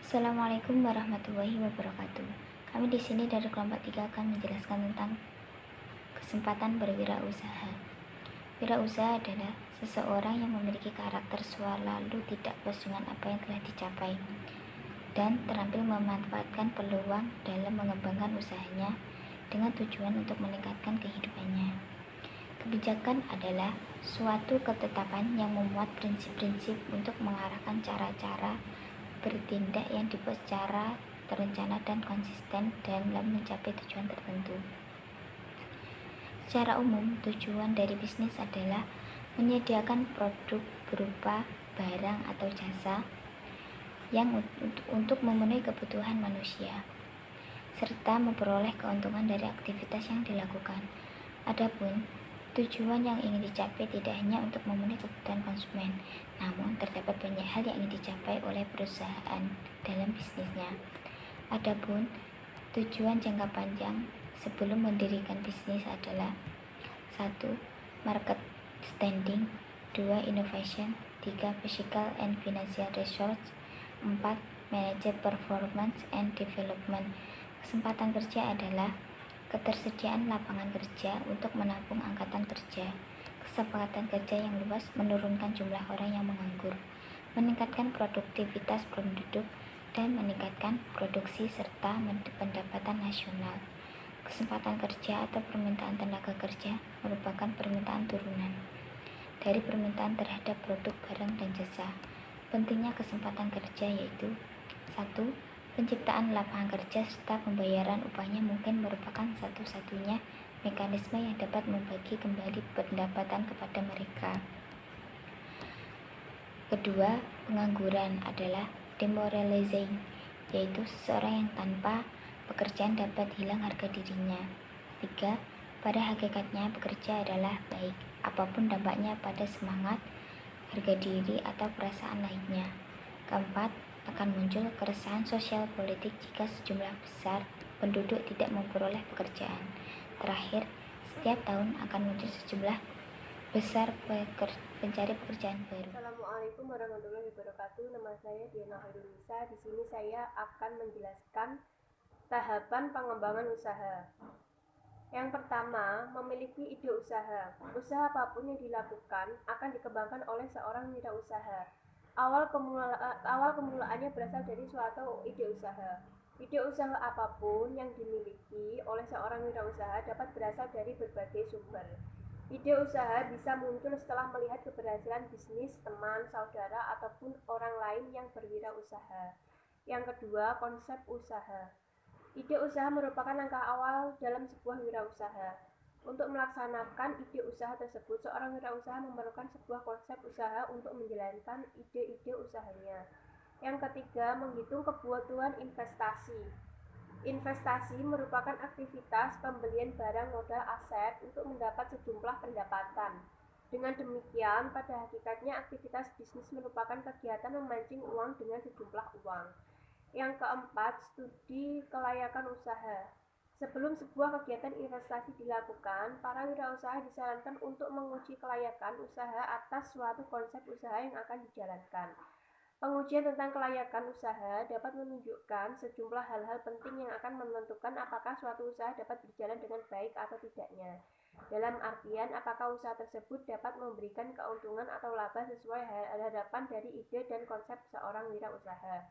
Assalamualaikum warahmatullahi wabarakatuh. Kami di sini dari kelompok 3 akan menjelaskan tentang kesempatan berwirausaha. Wirausaha adalah seseorang yang memiliki karakter selalu tidak puas dengan apa yang telah dicapai dan terampil memanfaatkan peluang dalam mengembangkan usahanya dengan tujuan untuk meningkatkan kehidupannya. Kebijakan adalah suatu ketetapan yang memuat prinsip-prinsip untuk mengarahkan cara-cara bertindak yang dibuat secara terencana dan konsisten dalam mencapai tujuan tertentu. Secara umum, tujuan dari bisnis adalah menyediakan produk berupa barang atau jasa yang untuk memenuhi kebutuhan manusia, serta memperoleh keuntungan dari aktivitas yang dilakukan. Adapun tujuan yang ingin dicapai tidak hanya untuk memenuhi kebutuhan konsumen, namun terdapat banyak hal yang ingin dicapai oleh perusahaan dalam bisnisnya. Adapun tujuan jangka panjang sebelum mendirikan bisnis adalah 1. Market standing, 2. Innovation, 3. Physical and financial resource, 4. Manager performance and development. Kesempatan kerja adalah ketersediaan lapangan kerja untuk menampung angkatan kerja, kesempatan kerja yang luas menurunkan jumlah orang yang menganggur, meningkatkan produktivitas penduduk, dan meningkatkan produksi serta pendapatan nasional. Kesempatan kerja atau permintaan tenaga kerja merupakan permintaan turunan dari permintaan terhadap produk, barang, dan jasa. Pentingnya kesempatan kerja yaitu 1. Penciptaan lapangan kerja serta pembayaran upahnya mungkin merupakan satu-satunya mekanisme yang dapat membagi kembali pendapatan kepada mereka. Kedua, pengangguran adalah demoralizing, yaitu seseorang yang tanpa pekerjaan dapat hilang harga dirinya. 3. Pada hakikatnya bekerja adalah baik, apapun dampaknya pada semangat, harga diri, atau perasaan lainnya. Keempat, akan muncul keresahan sosial politik jika sejumlah besar penduduk tidak memperoleh pekerjaan. Terakhir, setiap tahun akan muncul sejumlah besar pencari pekerjaan baru. Assalamualaikum warahmatullahi wabarakatuh. Nama saya Diana Khairunisa. Di sini saya akan menjelaskan tahapan pengembangan usaha. Yang pertama, memiliki ide usaha. Usaha apapun yang dilakukan akan dikembangkan oleh seorang wirausaha. Awal kemulaannya berasal dari suatu ide usaha. Ide usaha apapun yang dimiliki oleh seorang wirausaha dapat berasal dari berbagai sumber. Ide usaha bisa muncul setelah melihat keberhasilan bisnis teman, saudara, ataupun orang lain yang berwirausaha. Yang kedua, konsep usaha. Ide usaha merupakan langkah awal dalam sebuah wirausaha. Untuk melaksanakan ide usaha tersebut, seorang wirausaha memerlukan sebuah konsep usaha untuk menjalankan ide-ide usahanya. Yang ketiga, menghitung kebutuhan investasi. Investasi merupakan aktivitas pembelian barang modal aset untuk mendapat sejumlah pendapatan. Dengan demikian, pada hakikatnya aktivitas bisnis merupakan kegiatan memancing uang dengan sejumlah uang. Yang keempat, studi kelayakan usaha. Sebelum sebuah kegiatan investasi dilakukan, para wirausaha disarankan untuk menguji kelayakan usaha atas suatu konsep usaha yang akan dijalankan. Pengujian tentang kelayakan usaha dapat menunjukkan sejumlah hal-hal penting yang akan menentukan apakah suatu usaha dapat berjalan dengan baik atau tidaknya. Dalam artian, apakah usaha tersebut dapat memberikan keuntungan atau laba sesuai harapan dari ide dan konsep seorang wirausaha.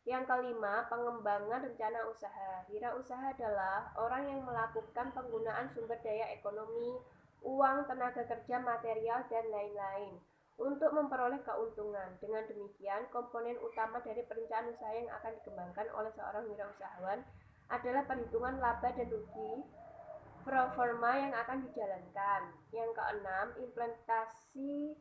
Yang kelima, pengembangan rencana usaha. Wirausaha adalah orang yang melakukan penggunaan sumber daya ekonomi, uang, tenaga kerja, material, dan lain-lain untuk memperoleh keuntungan. Dengan demikian, komponen utama dari perencanaan usaha yang akan dikembangkan oleh seorang wirausahawan adalah perhitungan laba dan rugi pro forma yang akan dijalankan. Yang keenam, implementasi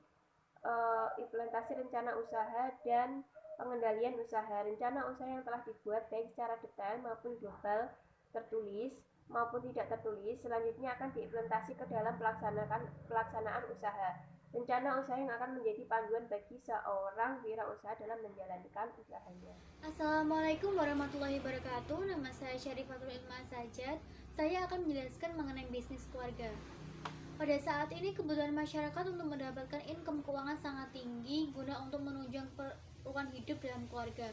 rencana usaha dan pengendalian usaha. Rencana usaha yang telah dibuat baik secara detail maupun global, tertulis maupun tidak tertulis, selanjutnya akan diimplementasi ke dalam pelaksanaan usaha. Rencana usaha yang akan menjadi panduan bagi seorang wirausaha dalam menjalankan usahanya. Assalamualaikum warahmatullahi wabarakatuh. Nama saya Syarifatul Ilma Sajad. Saya akan menjelaskan mengenai bisnis keluarga. Pada saat ini kebutuhan masyarakat untuk mendapatkan income keuangan sangat tinggi guna untuk menunjang keperluan hidup dalam keluarga.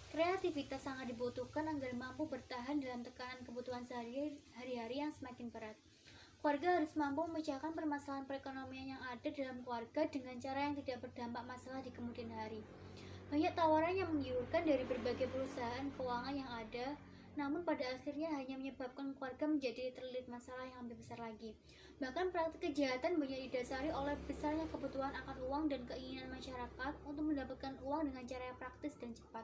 Kreativitas sangat dibutuhkan agar mampu bertahan dalam tekanan kebutuhan sehari-hari yang semakin berat. Keluarga harus mampu memecahkan permasalahan perekonomian yang ada dalam keluarga dengan cara yang tidak berdampak masalah di kemudian hari. Banyak tawaran yang menggiurkan dari berbagai perusahaan keuangan yang ada, namun pada akhirnya hanya menyebabkan keluarga menjadi terlilit masalah yang lebih besar lagi. Bahkan praktik kejahatan banyak didasari oleh besarnya kebutuhan akan uang dan keinginan masyarakat untuk mendapatkan uang dengan cara yang praktis dan cepat.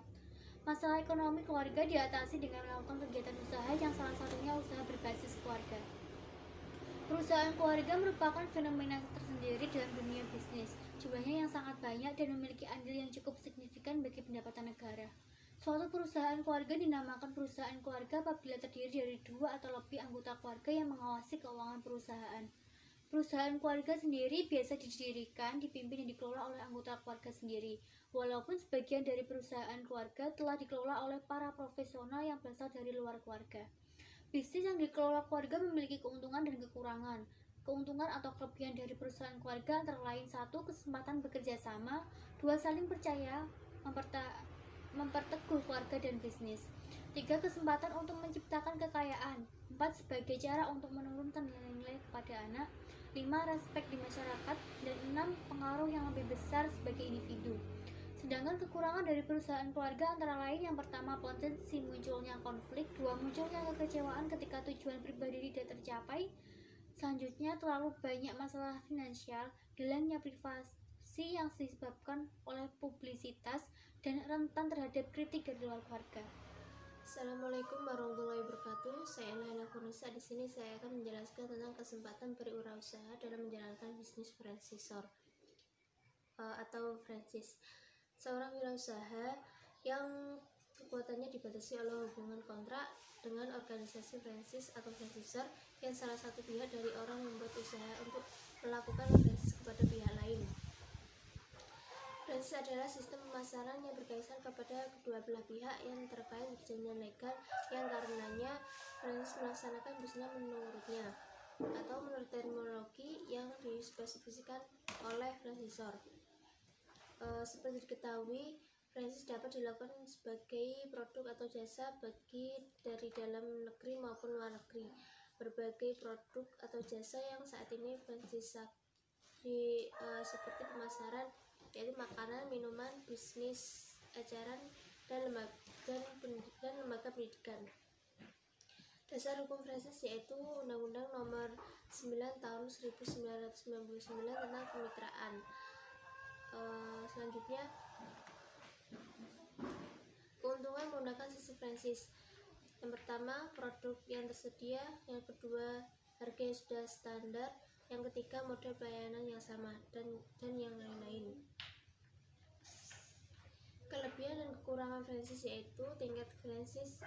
Masalah ekonomi keluarga diatasi dengan melakukan kegiatan usaha yang salah satunya usaha berbasis keluarga. Perusahaan keluarga merupakan fenomena tersendiri dalam dunia bisnis. Jumlahnya yang sangat banyak dan memiliki andil yang cukup signifikan bagi pendapatan negara. Suatu perusahaan keluarga dinamakan perusahaan keluarga apabila terdiri dari 2 atau lebih anggota keluarga yang mengawasi keuangan perusahaan. Perusahaan keluarga sendiri biasa didirikan, dipimpin dan dikelola oleh anggota keluarga sendiri, walaupun sebagian dari perusahaan keluarga telah dikelola oleh para profesional yang berasal dari luar keluarga. Bisnis yang dikelola keluarga memiliki keuntungan dan kekurangan. Keuntungan atau kelebihan dari perusahaan keluarga antara lain 1. Kesempatan bekerja sama, 2. Saling percaya, memperteguh keluarga dan bisnis, 3. Kesempatan untuk menciptakan kekayaan, 4. Sebagai cara untuk menurunkan nilai-nilai kepada anak, 5. Respek di masyarakat, dan 6. Pengaruh yang lebih besar sebagai individu. Sedangkan kekurangan dari perusahaan keluarga antara lain yang pertama potensi munculnya konflik, 2. Munculnya kekecewaan ketika tujuan pribadi tidak tercapai, selanjutnya terlalu banyak masalah finansial, hilangnya privasi yang disebabkan oleh publisitas, dan rentan terhadap kritik dari luar keluarga. Assalamualaikum warahmatullahi wabarakatuh. Saya Laila Furnisa. Di sini saya akan menjelaskan tentang kesempatan berwirausaha dalam menjalankan bisnis franchisor atau franchise. Seorang wirausaha yang kekuatannya dibatasi oleh hubungan kontrak dengan organisasi franchise atau franchisor yang salah satu pihak dari orang membuat usaha untuk melakukan franchise kepada pihak lain. Franchise adalah sistem pemasaran yang berkaitan kepada kedua belah pihak yang terkait perjanjian legal yang karenanya franchise melaksanakan bisnisnya menurutnya atau menurut terminologi yang dispesifikasikan oleh franchisor. Seperti diketahui, franchise dapat dilakukan sebagai produk atau jasa dari dalam negeri maupun luar negeri. Berbagai produk atau jasa yang saat ini franchise seperti pemasaran, yaitu makanan, minuman, bisnis, ajaran, dan lembaga pendidikan. Dasar hukum franchise yaitu Undang-Undang Nomor 9 Tahun 1999 tentang kemitraan. Selanjutnya, keuntungan menggunakan sistem franchise. Yang pertama, produk yang tersedia. Yang kedua, harga yang sudah standar. Yang ketiga, model pelayanan yang sama, dan yang lain-lain. Kelebihan dan kekurangan franchise yaitu tingkat franchise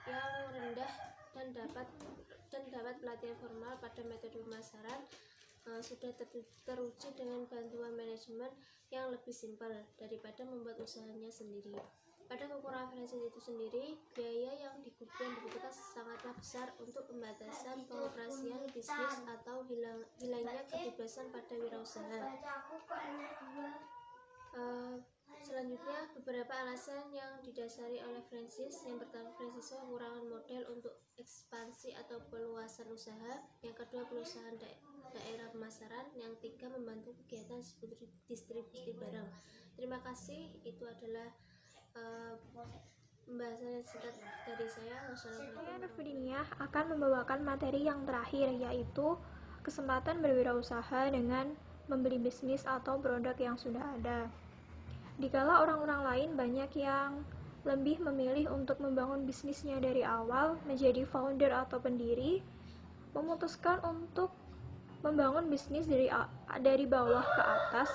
yang rendah dan dapat pelatihan formal pada metode pemasaran, sudah teruji dengan bantuan manajemen yang lebih simpel daripada membuat usahanya sendiri. Pada kekurangan franchise itu sendiri, biaya yang dibutuhkan sangatlah besar untuk pembatasan pengoperasian bisnis atau hilangnya kebebasan pada wirausaha. Selanjutnya, beberapa alasan yang didasari oleh franchise. Yang pertama, franchise kekurangan modal untuk ekspansi atau peluasan usaha. Yang kedua, perusahaan daerah pemasaran. Yang tiga, membantu kegiatan distribusi barang. Terima kasih. Itu adalah pembahasan yang singkat dari saya. Saya Nurfidiniah akan membawakan materi yang terakhir, yaitu kesempatan berwirausaha dengan membeli bisnis atau produk yang sudah ada. Dikala orang-orang lain banyak yang lebih memilih untuk membangun bisnisnya dari awal, menjadi founder atau pendiri, memutuskan untuk membangun bisnis dari bawah ke atas,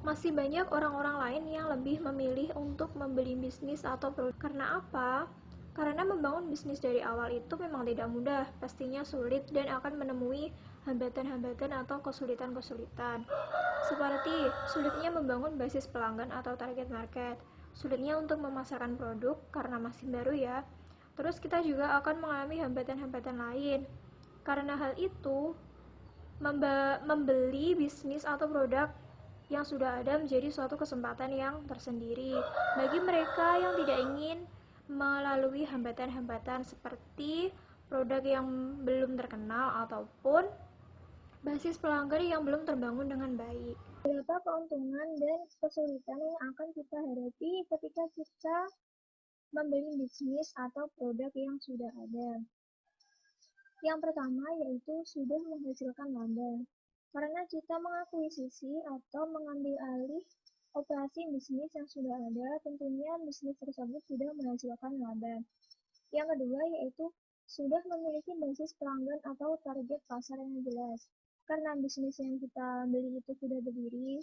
masih banyak orang-orang lain yang lebih memilih untuk membeli bisnis atau produk. Karena apa? Karena membangun bisnis dari awal itu memang tidak mudah, pastinya sulit dan akan menemui hambatan-hambatan atau kesulitan-kesulitan. Seperti sulitnya membangun basis pelanggan atau target market, sulitnya untuk memasarkan produk karena masih baru ya. Terus kita juga akan mengalami hambatan-hambatan lain. Karena hal itu, membeli bisnis atau produk yang sudah ada menjadi suatu kesempatan yang tersendiri bagi mereka yang tidak ingin melalui hambatan-hambatan seperti produk yang belum terkenal ataupun basis pelanggan yang belum terbangun dengan baik. Beberapa keuntungan dan kesulitan yang akan kita hadapi ketika kita membeli bisnis atau produk yang sudah ada. Yang pertama yaitu sudah menghasilkan laba. Karena kita mengakuisisi atau mengambil alih operasi bisnis yang sudah ada, tentunya bisnis tersebut sudah menghasilkan laba. Yang kedua yaitu sudah memiliki basis pelanggan atau target pasar yang jelas. Karena bisnis yang kita beli itu sudah berdiri,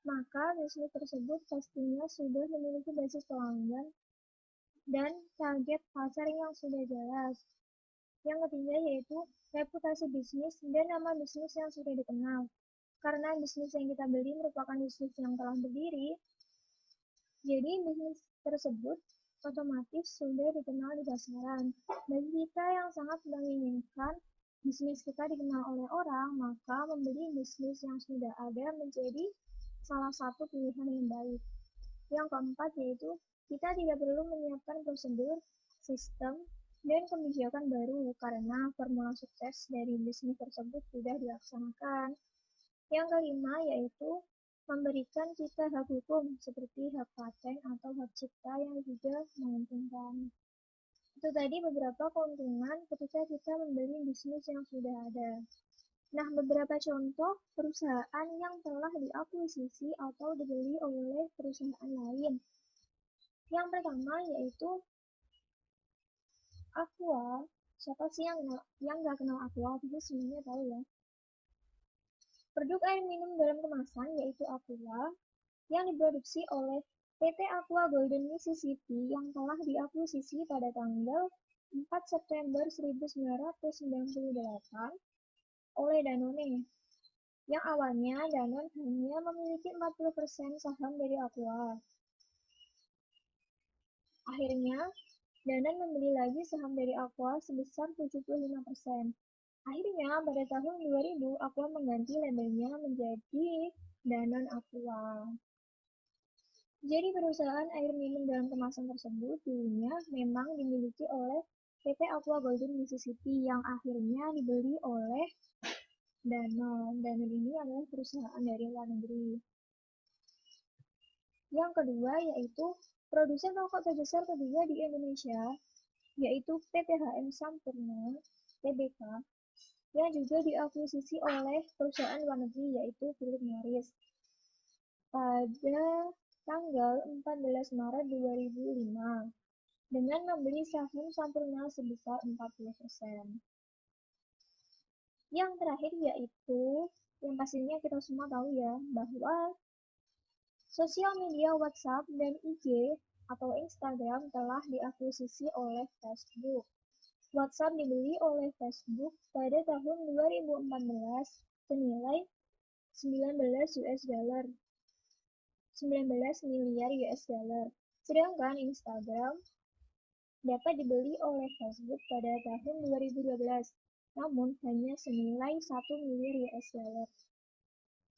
maka bisnis tersebut pastinya sudah memiliki basis pelanggan dan target pasar yang sudah jelas. Yang ketiga yaitu reputasi bisnis dan nama bisnis yang sudah dikenal. Karena bisnis yang kita beli merupakan bisnis yang telah berdiri, jadi bisnis tersebut otomatis sudah dikenal di pasaran. Bagi kita yang sangat menginginkan bisnis kita dikenal oleh orang, maka membeli bisnis yang sudah ada menjadi salah satu pilihan yang baik. Yang keempat yaitu kita tidak perlu menyiapkan prosedur, sistem, dan kebijakan baru karena formula sukses dari bisnis tersebut sudah dilaksanakan. Yang kelima yaitu memberikan kita hak hukum seperti hak paten atau hak cipta yang juga menguntungkan. Itu tadi beberapa keuntungan ketika kita membeli bisnis yang sudah ada. Nah, beberapa contoh perusahaan yang telah diakuisisi atau dibeli oleh perusahaan lain. Yang pertama yaitu Aqua. Siapa sih yang nggak kenal Aqua? Pasti semuanya tahu ya. Produk air minum dalam kemasan yaitu Aqua yang diproduksi oleh PT Aqua Golden Mississippi yang telah diakuisisi pada tanggal 4 September 1998 oleh Danone. Yang awalnya Danone hanya memiliki 40% saham dari Aqua. Akhirnya, Danone membeli lagi saham dari Aqua sebesar 75%. Akhirnya, pada tahun 2000, Aqua mengganti labelnya menjadi Danone Aqua. Jadi, perusahaan air minum dalam kemasan tersebut dulunya memang dimiliki oleh PT Aqua Golden Mississippi yang akhirnya dibeli oleh Danone. Danone ini adalah perusahaan dari luar negeri. Yang kedua yaitu produsen rokok terbesar kedua di Indonesia, yaitu PT HM Sampurna Tbk, yang juga diakuisisi oleh perusahaan luar negeri yaitu Philip Morris pada tanggal 14 Maret 2005 dengan membeli saham Sampurna sebesar 40%. Yang terakhir yaitu yang pastinya kita semua tahu ya bahwa sosial media WhatsApp dan IG atau Instagram telah diakuisisi oleh Facebook. WhatsApp dibeli oleh Facebook pada tahun 2014 senilai 19 miliar US dollar. Sedangkan Instagram dapat dibeli oleh Facebook pada tahun 2012, namun hanya senilai 1 miliar US dollar.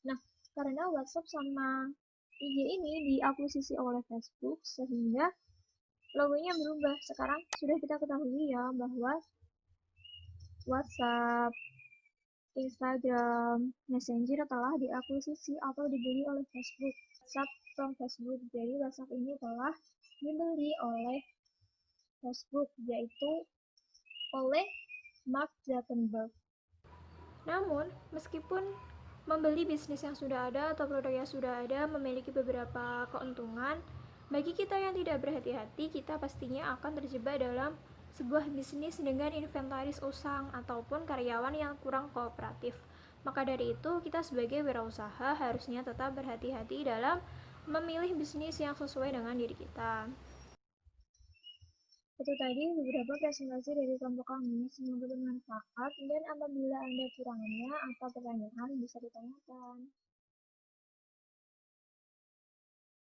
Nah, karena WhatsApp sama IG ini diakuisisi oleh Facebook sehingga logonya berubah. Sekarang sudah kita ketahui ya bahwa WhatsApp, Instagram, Messenger telah diakuisisi atau dibeli oleh Facebook. WhatsApp from Facebook. Jadi WhatsApp ini telah dibeli oleh Facebook yaitu oleh Mark Zuckerberg. Namun, meskipun membeli bisnis yang sudah ada atau produk yang sudah ada memiliki beberapa keuntungan, bagi kita yang tidak berhati-hati, kita pastinya akan terjebak dalam sebuah bisnis dengan inventaris usang ataupun karyawan yang kurang kooperatif. Maka dari itu, kita sebagai wirausaha harusnya tetap berhati-hati dalam memilih bisnis yang sesuai dengan diri kita. Itu tadi beberapa presentasi dari kelompok kami, semoga bermanfaat dan apabila ada kurangannya atau pertanyaan bisa ditanyakan.